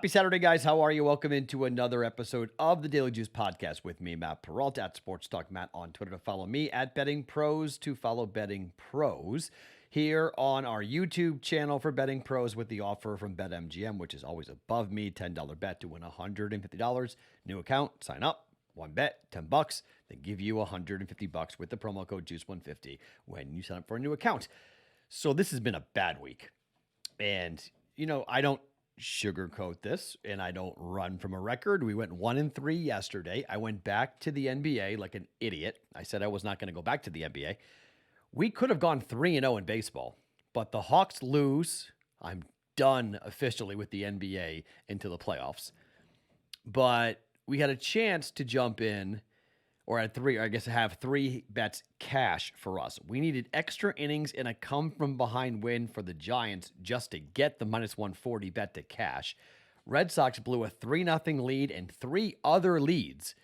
Happy Saturday, guys. How are you? Welcome into another episode of the Daily Juice Podcast with me, Matt Perrault, at Sports Talk Matt on Twitter to follow me, at BettingPros to follow BettingPros. Here on our YouTube channel for BettingPros with the offer from BetMGM, which is always above me, $10 bet to win $150. New account, sign up, one bet, $10. They give you $150 with the promo code JUICE150 when you sign up for a new account. So this has been a bad week. And, I don't sugarcoat this and I don't run from a record. We went 1-3 yesterday. I went back to the NBA like an idiot. I said I was not going to go back to the NBA. We could have gone 3-0 in baseball, but the Hawks lose. I'm done officially with the NBA into the playoffs. But we had a chance to jump in, or have three bets cash for us. We needed extra innings and a come-from-behind win for the Giants just to get the minus 140 bet to cash. Red Sox blew a 3-0 lead and three other leads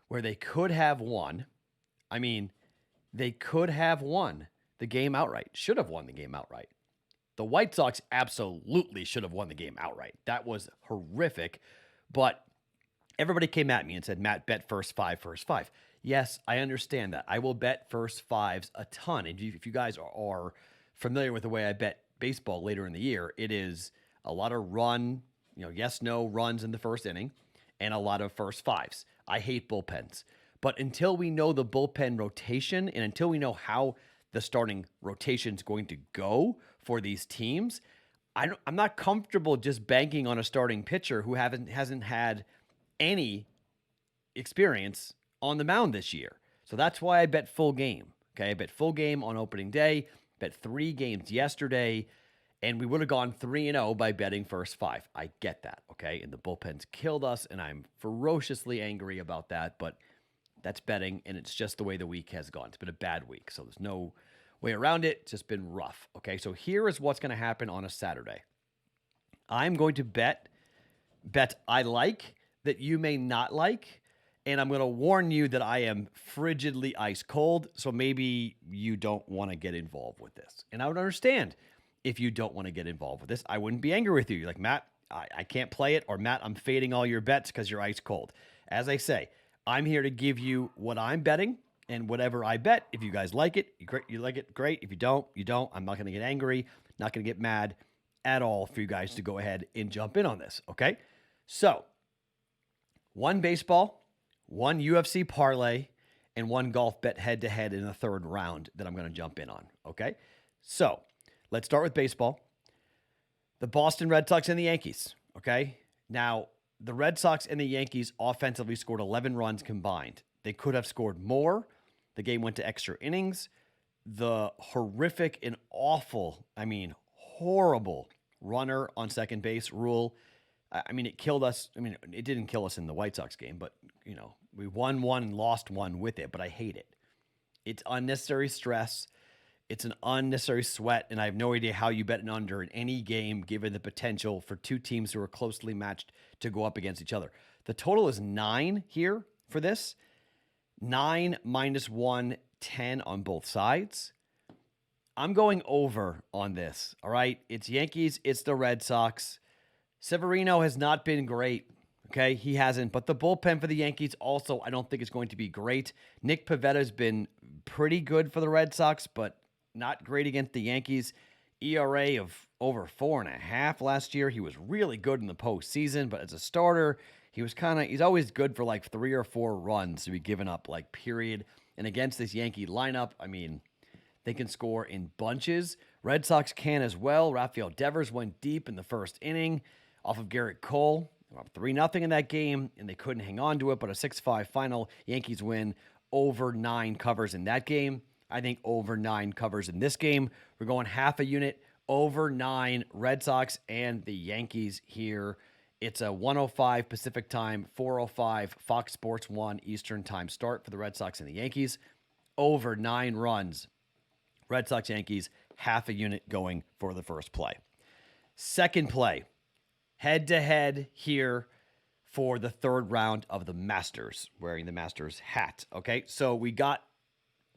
where they could have won. They could have won the game outright. Should have won the game outright. The White Sox absolutely should have won the game outright. That was horrific. But everybody came at me and said, Matt, bet first five. Yes, I understand that. I will bet first fives a ton. And if you guys are familiar with the way I bet baseball later in the year, it is a lot of yes, no runs in the first inning and a lot of first fives. I hate bullpens. But until we know the bullpen rotation and until we know how the starting rotation is going to go for these teams, I'm not comfortable just banking on a starting pitcher who hasn't had any experience on the mound this year. So that's why I bet full game. Okay, I bet full game on opening day, bet 3 games yesterday, and we would have gone 3-0 by betting first 5. I get that, okay? And the bullpens killed us, and I'm ferociously angry about that, but that's betting, and it's just the way the week has gone. It's been a bad week, so there's no way around it. It's just been rough, okay? So here is what's going to happen on a Saturday. I'm going to bet I like that you may not like, and I'm going to warn you that I am frigidly ice cold, so maybe you don't want to get involved with this. And I would understand if you don't want to get involved with this. I wouldn't be angry with you. You're like, Matt, I can't play it, or Matt, I'm fading all your bets because you're ice cold. As I say, I'm here to give you what I'm betting, and whatever I bet, if you guys like it, you like it, great. If you don't, you don't. I'm not going to get angry, not going to get mad at all for you guys to go ahead and jump in on this, okay? So, 1 baseball, 1 UFC parlay, and 1 golf bet head-to-head in the third round that I'm going to jump in on, okay? So, let's start with baseball. The Boston Red Sox and the Yankees, okay? Now, the Red Sox and the Yankees offensively scored 11 runs combined. They could have scored more. The game went to extra innings. The horrific and awful, horrible runner on second base rule, it killed us. It didn't kill us in the White Sox game, but, we won 1 and lost 1 with it, but I hate it. It's unnecessary stress. It's an unnecessary sweat, and I have no idea how you bet an under in any game given the potential for 2 teams who are closely matched to go up against each other. The total is 9 here for this. 9 minus 1, 10 on both sides. I'm going over on this, all right? It's Yankees, it's the Red Sox. Severino has not been great, okay? He hasn't, but the bullpen for the Yankees also I don't think is going to be great. Nick Pavetta's been pretty good for the Red Sox, but not great against the Yankees. ERA of over 4.5 last year. He was really good in the postseason, but as a starter, he's always good for like 3 or 4 runs to be given up, period. And against this Yankee lineup, they can score in bunches. Red Sox can as well. Rafael Devers went deep in the first inning off of Garrett Cole. 3-0 in that game, and they couldn't hang on to it, but a 6-5 final. Yankees win. Over 9 covers in that game. I think over 9 covers in this game. We're going half a unit, over 9 Red Sox and the Yankees here. It's a 1:05 Pacific time, 4:05 Fox Sports 1 Eastern time start for the Red Sox and the Yankees. Over 9 runs. Red Sox, Yankees, half a unit going for the first play. Second play, head-to-head here for the third round of the Masters, wearing the Masters hat. Okay, so we got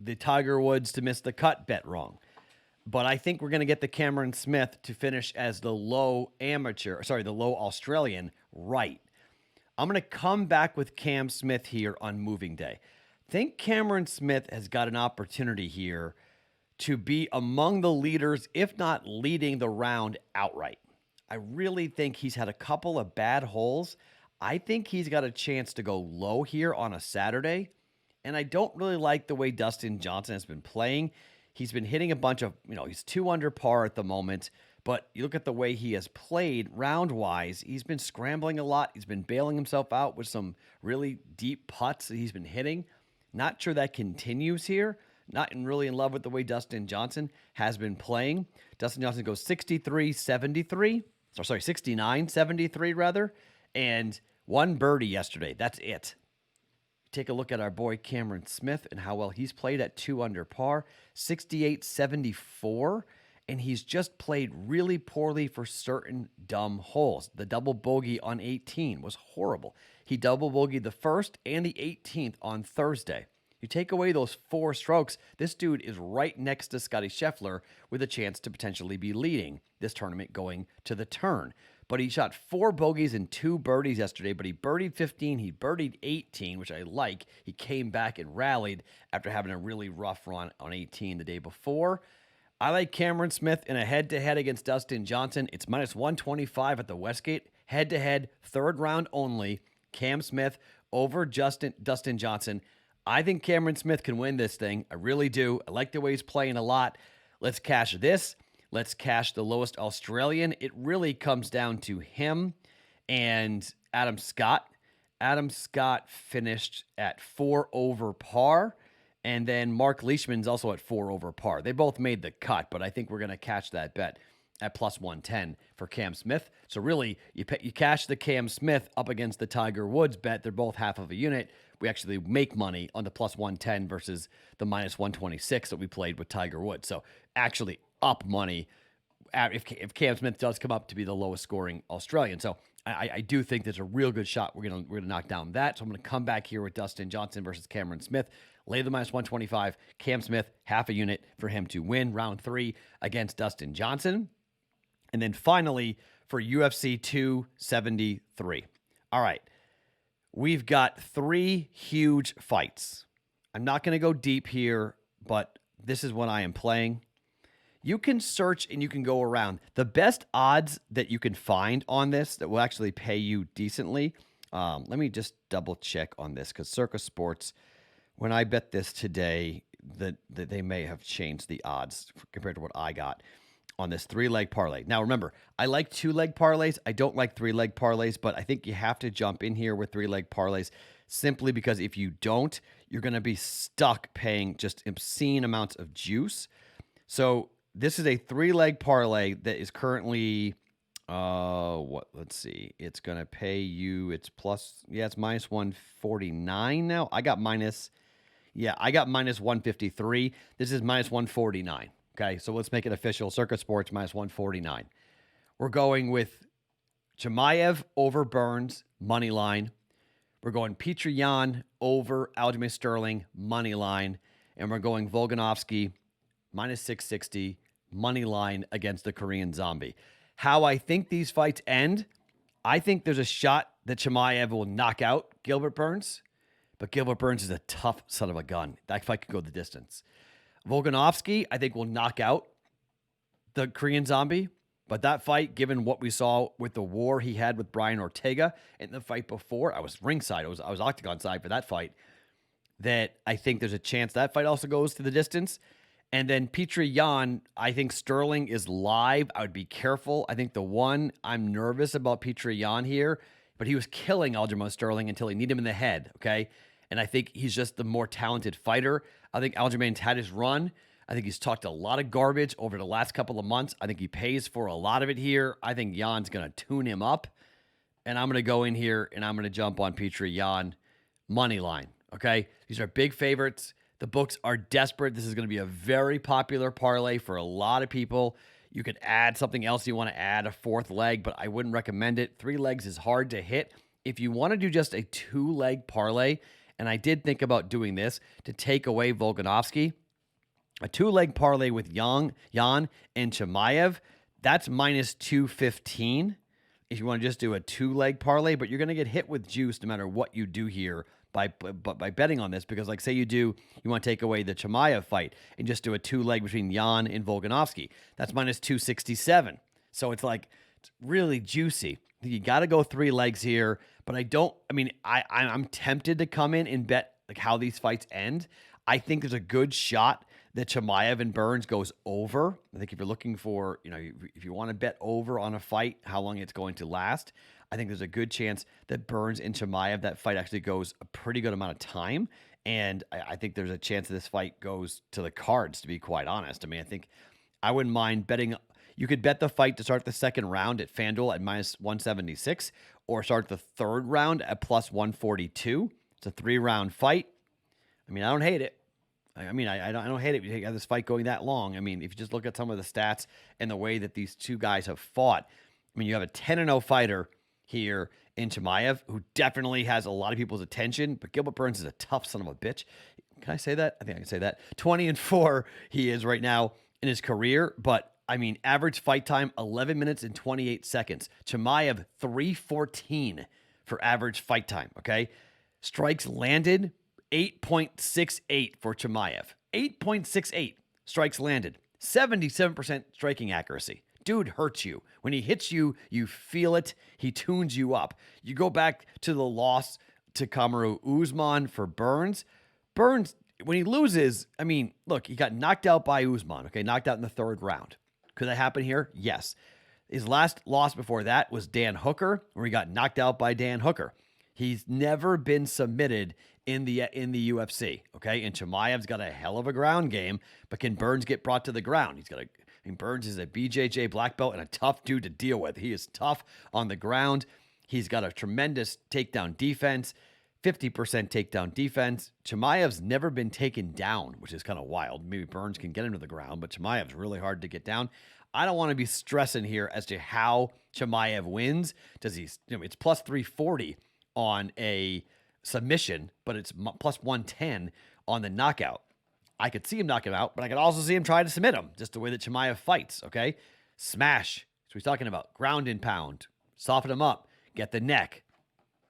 the Tiger Woods to miss the cut bet wrong. but I think we're going to get the Cameron Smith to finish as the low Australian right. I'm going to come back with Cam Smith here on moving day. I think Cameron Smith has got an opportunity here to be among the leaders, if not leading the round outright. I really think he's had a couple of bad holes. I think he's got a chance to go low here on a Saturday. And I don't really like the way Dustin Johnson has been playing. He's been hitting a bunch of, he's 2 under par at the moment. But you look at the way he has played round-wise, he's been scrambling a lot. He's been bailing himself out with some really deep putts that he's been hitting. Not sure that continues here. Not really in love with the way Dustin Johnson has been playing. Dustin Johnson goes 69-73 rather, and 1 birdie yesterday. That's it. Take a look at our boy Cameron Smith and how well he's played at 2 under par, 68-74, and he's just played really poorly for certain dumb holes. The double bogey on 18 was horrible. He double bogeyed the first and the 18th on Thursday. You take away those 4 strokes, this dude is right next to Scottie Scheffler with a chance to potentially be leading this tournament going to the turn. But he shot 4 bogeys and 2 birdies yesterday, but he birdied 15, he birdied 18, which I like. He came back and rallied after having a really rough run on 18 the day before. I like Cameron Smith in a head-to-head against Dustin Johnson. It's minus 125 at the Westgate. Head-to-head, 3rd round only. Cam Smith over Dustin Johnson. I think Cameron Smith can win this thing. I really do. I like the way he's playing a lot. Let's cash this. Let's cash the lowest Australian. It really comes down to him and Adam Scott. Adam Scott finished at 4 over par. And then Mark Leishman's also at 4 over par. They both made the cut, but I think we're going to catch that bet at plus 110 for Cam Smith. So really, you cash the Cam Smith up against the Tiger Woods bet. They're both half of a unit. We actually make money on the plus 110 versus the minus 126 that we played with Tiger Woods. So actually up money if Cam Smith does come up to be the lowest scoring Australian. So I do think there's a real good shot we're gonna knock down that. So I'm gonna come back here with Dustin Johnson versus Cameron Smith. Lay the minus 125. Cam Smith, half a unit for him to win round 3 against Dustin Johnson. And then finally, for UFC 273. All right. We've got 3 huge fights. I'm not going to go deep here, but this is what I am playing. You can search and you can go around. The best odds that you can find on this that will actually pay you decently. Let me just double check on this because Circa Sports, when I bet this today, that they may have changed the odds compared to what I got on this 3-leg parlay. Now, remember, I like 2-leg parlays. I don't like 3-leg parlays, but I think you have to jump in here with 3-leg parlays simply because if you don't, you're going to be stuck paying just obscene amounts of juice. So this is a 3-leg parlay that is currently, let's see. It's going to pay you, it's minus 149 now. I got minus 153. This is minus 149. Okay, so let's make it official. Circuit Sports minus 149. We're going with Chimaev over Burns, money line. We're going Petr Yan over Aljamain Sterling, money line. And we're going Volkanovski, minus 660, money line against the Korean Zombie. How I think these fights end, I think there's a shot that Chimaev will knock out Gilbert Burns. But Gilbert Burns is a tough son of a gun. That fight could go the distance. Volkanovski, I think, will knock out the Korean Zombie. But that fight, given what we saw with the war he had with Brian Ortega in the fight before, I was ringside. I was octagon side for that fight. That I think there's a chance that fight also goes to the distance. And then Petr Yan, I think Sterling is live. I would be careful. I think the one I'm nervous about Petr Yan here, but he was killing Aljamain Sterling until he kneed him in the head, okay? And I think he's just the more talented fighter. I think Aljamain's had his run. I think he's talked a lot of garbage over the last couple of months. I think he pays for a lot of it here. I think Jan's going to tune him up. And I'm going to go in here and I'm going to jump on Petr Yan money line, okay? These are big favorites. The books are desperate. This is going to be a very popular parlay for a lot of people. You could add something else you want to add, a 4th leg, but I wouldn't recommend it. 3 legs is hard to hit. If you want to do just a 2-leg parlay, and I did think about doing this to take away Volkanovski, A two-leg parlay with Yan and Chimaev, that's minus 215 if you want to just do a two-leg parlay, but you're going to get hit with juice no matter what you do here by betting on this, because like say you want to take away the Chimaev fight and just do a two-leg between Yan and Volkanovski. That's minus 267. So it's like it's really juicy. You got to go three legs here, but I'm tempted to come in and bet like how these fights end. I think there's a good shot that Chimaev and Burns goes over. I think if you're looking for, if you want to bet over on a fight, how long it's going to last, I think there's a good chance that Burns and Chimaev, that fight actually goes a pretty good amount of time. And I think there's a chance that this fight goes to the cards, to be quite honest. I think I wouldn't mind betting. You could bet the fight to start the second round at FanDuel at minus 176 or start the third round at plus 142. It's a 3-round fight. I don't hate it. I don't hate it if you have this fight going that long. If you just look at some of the stats and the way that these two guys have fought, you have a 10-0 fighter here in Chimaev, who definitely has a lot of people's attention, but Gilbert Burns is a tough son of a bitch. Can I say that? I think I can say that. 20-4 he is right now in his career, but average fight time, 11 minutes and 28 seconds. Chimaev, 3:14 for average fight time, okay? Strikes landed, 8.68 for Chimaev. 8.68 strikes landed. 77% striking accuracy. Dude hurts you. When he hits you, you feel it. He tunes you up. You go back to the loss to Kamaru Usman for Burns. Burns, when he loses, look, he got knocked out by Usman, okay? Knocked out in the third round. Could that happen here? Yes. His last loss before that was Dan Hooker, where he got knocked out by Dan Hooker. He's never been submitted in the UFC, okay? And Chimaev's got a hell of a ground game, but can Burns get brought to the ground? Burns is a BJJ black belt and a tough dude to deal with. He is tough on the ground. He's got a tremendous takedown defense, 50% takedown defense. Chimaev's never been taken down, which is kind of wild. Maybe Burns can get him to the ground, but Chimaev's really hard to get down. I don't want to be stressing here as to how Chimaev wins. It's plus 340 on a submission, but it's plus 110 on the knockout. I could see him knock him out, but I could also see him try to submit him, just the way that Chimaev fights, okay? Smash. So he's talking about ground and pound. Soften him up. Get the neck.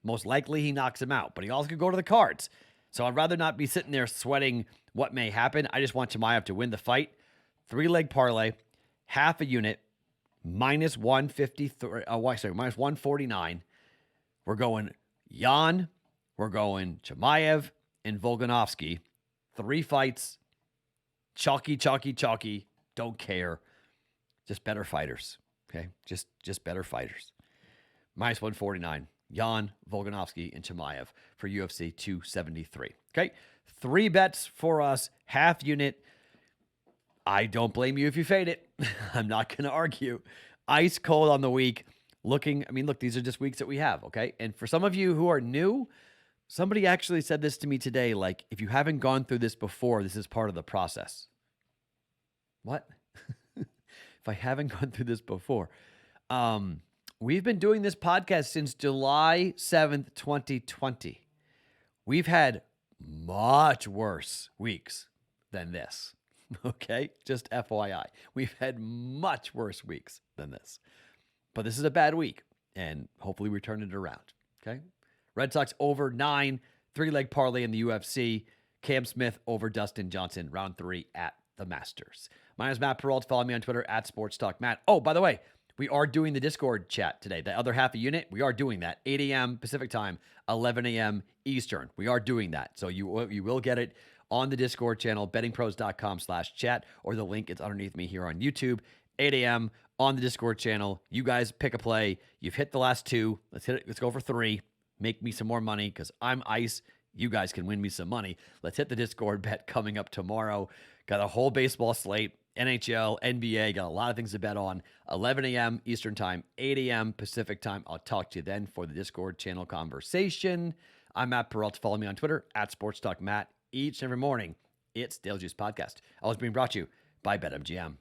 Most likely he knocks him out, but he also could go to the cards. So I'd rather not be sitting there sweating what may happen. I just want Chimaev to win the fight. 3-leg parlay, half a unit, minus 153. Minus 149. We're going Yan. We're going Chimaev and Volkanovski. 3 fights. Chalky. Don't care. Just better fighters. Okay? Just better fighters. Minus 149. Yan, Volkanovski, and Chimaev for UFC 273. Okay? 3 bets for us. Half unit. I don't blame you if you fade it. I'm not going to argue. Ice cold on the week. Look, these are just weeks that we have, okay? And for some of you who are new, somebody actually said this to me today, like, if you haven't gone through this before, this is part of the process. What? If I haven't gone through this before. We've been doing this podcast since July 7th, 2020. We've had much worse weeks than this. Okay? Just FYI. We've had much worse weeks than this. But this is a bad week, and hopefully we turn it around. Okay? Red Sox over 9, 3-leg parlay in the UFC. Cam Smith over Dustin Johnson, round 3 at the Masters. My name is Matt Perrault. Follow me on Twitter at SportsTalkMatt. Oh, by the way, we are doing the Discord chat today. The other half a unit, we are doing that. 8 a.m. Pacific time, 11 a.m. Eastern. We are doing that. So you will get it on the Discord channel, bettingpros.com/chat, or the link is underneath me here on YouTube. 8 a.m. on the Discord channel. You guys pick a play. You've hit the last 2. Let's hit it. Let's go for 3. Make me some more money because I'm ice. You guys can win me some money. Let's hit the Discord bet coming up tomorrow. Got a whole baseball slate. NHL, NBA, got a lot of things to bet on. 11 a.m. Eastern time, 8 a.m. Pacific time. I'll talk to you then for the Discord channel conversation. I'm Matt Perrault. Follow me on Twitter at SportsTalkMatt. Each and every morning, it's Daily Juice Podcast. Always being brought to you by BetMGM.